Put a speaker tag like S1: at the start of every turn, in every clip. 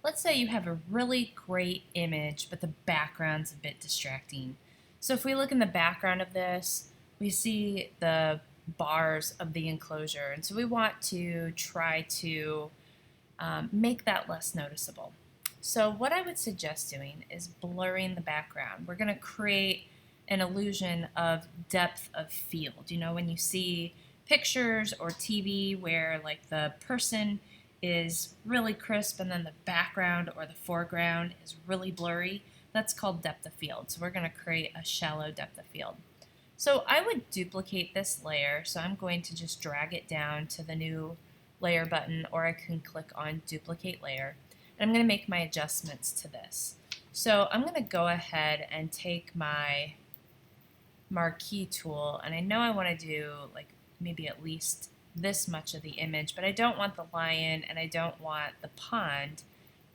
S1: Let's say you have a really great image, but the background's a bit distracting. So if we look in the background of this, we see the bars of the enclosure. And so we want to try to make that less noticeable. So what I would suggest doing is blurring the background. We're going to create an illusion of depth of field. You know, when you see pictures or TV where like the person is really crisp and then the background or the foreground is really blurry, that's called depth of field. So we're going to create a shallow depth of field. So I would duplicate this layer. So I'm going to just drag it down to the new layer button, or I can click on duplicate layer. And I'm going to make my adjustments to this. So I'm going to go ahead and take my marquee tool, and I know I want to do like maybe at least this much of the image, but I don't want the lion and I don't want the pond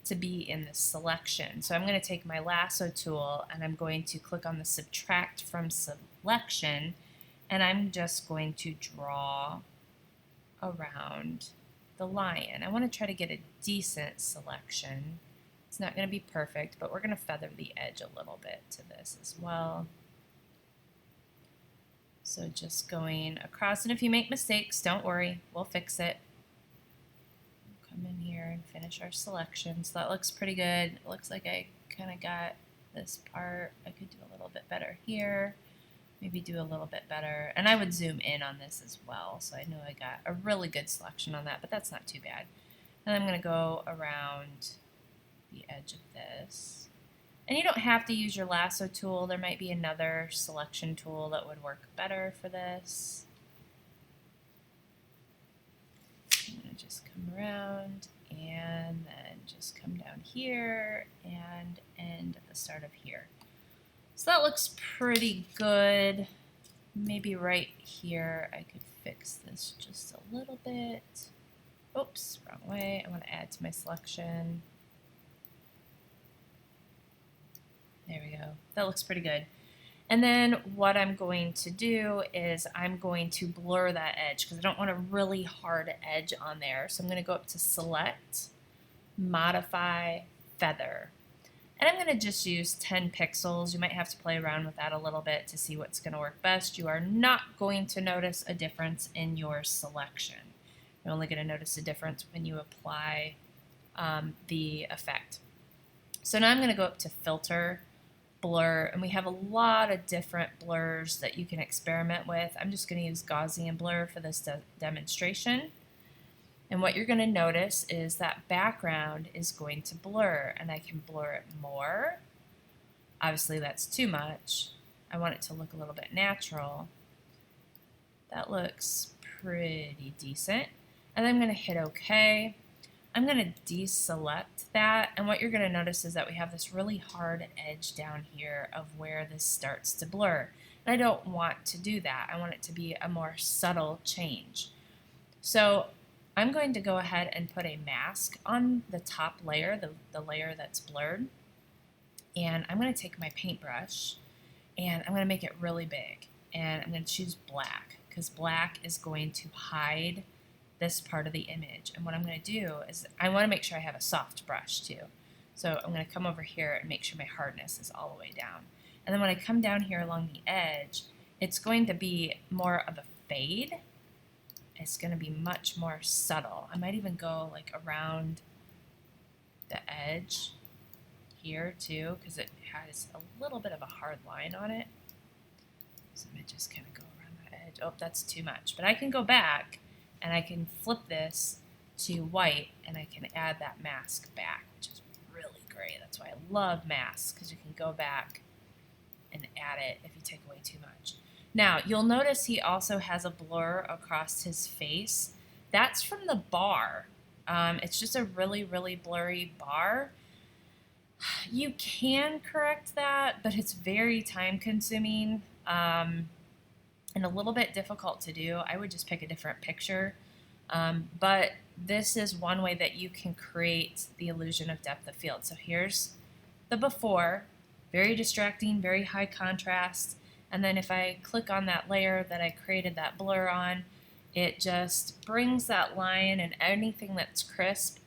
S1: to be in the selection. So I'm going to take my lasso tool and I'm going to click on the subtract from selection, and I'm just going to draw around the lion. I want to try to get a decent selection. It's not going to be perfect, but we're going to feather the edge a little bit to this as well. So just going across, and if you make mistakes, don't worry, we'll fix it. Come in here and finish our selection. So that looks pretty good. It looks like I kind of got this part. I could do a little bit better here. Maybe do a little bit better. And I would zoom in on this as well, so I know I got a really good selection on that, but that's not too bad. And I'm going to go around the edge of this. And you don't have to use your lasso tool. There might be another selection tool that would work better for this. I'm going to just come around and then just come down here and end at the start of here. So that looks pretty good. Maybe right here I could fix this just a little bit. Oops, wrong way. I want to add to my selection. There we go. That looks pretty good. And then what I'm going to do is I'm going to blur that edge because I don't want a really hard edge on there. So I'm going to go up to Select, Modify, Feather. And I'm going to just use 10 pixels. You might have to play around with that a little bit to see what's going to work best. You are not going to notice a difference in your selection. You're only going to notice a difference when you apply the effect. So now I'm going to go up to Filter, Blur, and we have a lot of different blurs that you can experiment with. I'm just going to use Gaussian blur for this demonstration. And what you're going to notice is that background is going to blur, and I can blur it more. Obviously that's too much. I want it to look a little bit natural. That looks pretty decent. And then I'm going to hit OK. I'm going to deselect that, and what you're going to notice is that we have this really hard edge down here of where this starts to blur. And I don't want to do that. I want it to be a more subtle change. So I'm going to go ahead and put a mask on the top layer, the layer that's blurred. And I'm going to take my paintbrush and I'm going to make it really big. And I'm going to choose black because black is going to hide this part of the image. And what I'm going to do is I want to make sure I have a soft brush too. So I'm going to come over here and make sure my hardness is all the way down. And then when I come down here along the edge, it's going to be more of a fade. It's going to be much more subtle. I might even go like around the edge here too, because it has a little bit of a hard line on it. So I'm going to just kind of go around that edge. Oh, that's too much. But I can go back and I can flip this to white and I can add that mask back, which is really great. That's why I love masks, because you can go back and add it if you take away too much. Now, you'll notice he also has a blur across his face. That's from the bar. It's just a really, really blurry bar. You can correct that, but it's very time consuming. And a little bit difficult to do. I would just pick a different picture. But this is one way that you can create the illusion of depth of field. So here's the before, very distracting, very high contrast. And then if I click on that layer that I created that blur on, it just brings that line and anything that's crisp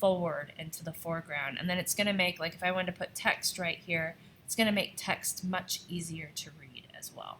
S1: forward into the foreground. And then it's going to make, like if I wanted to put text right here, it's going to make text much easier to read as well.